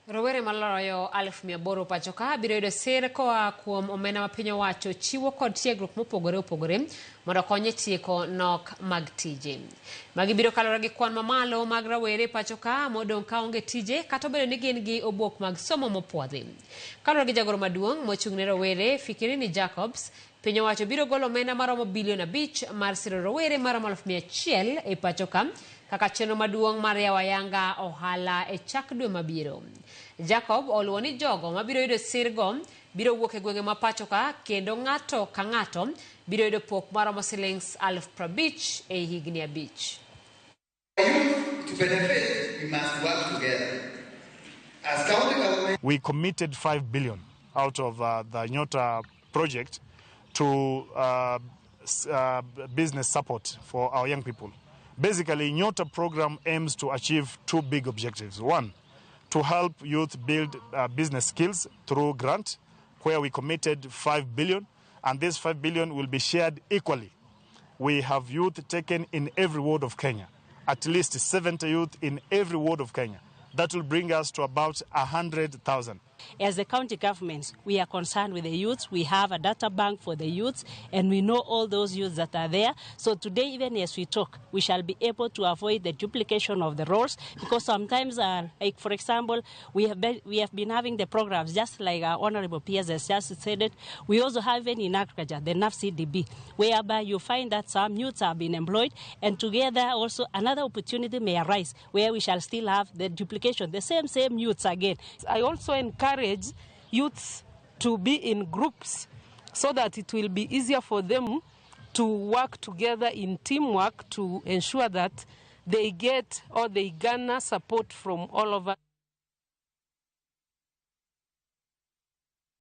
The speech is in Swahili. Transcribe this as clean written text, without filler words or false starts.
Rawere maloroyo 1,800 pachoka biro yudo sir koa kuom omena ma piny owacho chiwo kod tiegruok mopogore opogore mondo konye tieko nok mag tije. Magi biro kalore gi kwan mamalo mag rawere pachoka modong' ka onge tije kata obedo ni gin gi obuok mag somo mopuodhi. Kalore gi jagoro maduong' mochung' ne rawere Fikirini Jacobs, piny owacho biro golo omenda maromo $5 billion mar siro rawere maromo 100,000 e pachoka kaka chenro maduong' mar yawo ayanga ohala e chak dwe mabiro. Jacob oluwo ni jogo mabiro yudo sirgo biro wuok e gwenge ma pachoka kendo ng'ato ka ng'ato biro yudo pok maromo shillings 50,000 e higni 5. To benefit, we must work together. As county government, we committed $5 billion out of the Nyota project to business support for our young people. Basically, Nyota program aims to achieve two big objectives. One, to help youth build business skills through grant, where we committed $5 billion, and this $5 billion will be shared equally. We have youth taken in every ward of Kenya, at least 70 youth in every ward of Kenya. That will bring us to about 100,000. As the county governments, we are concerned with the youths. We have a data bank for the youths, and we know all those youths that are there. So today, even as we talk, we shall be able to avoid the duplication of the roles, because sometimes, like for example, we have been having the programs, just like our Honorable Piers has just said it. We also have in agriculture, the Ksh5B, whereby you find that some youths have been employed, and together also another opportunity may arise where we shall still have the duplication, the same youths again. I also encourage youths to be in groups so that it will be easier for them to work together in teamwork to ensure that they get or they garner support from all over.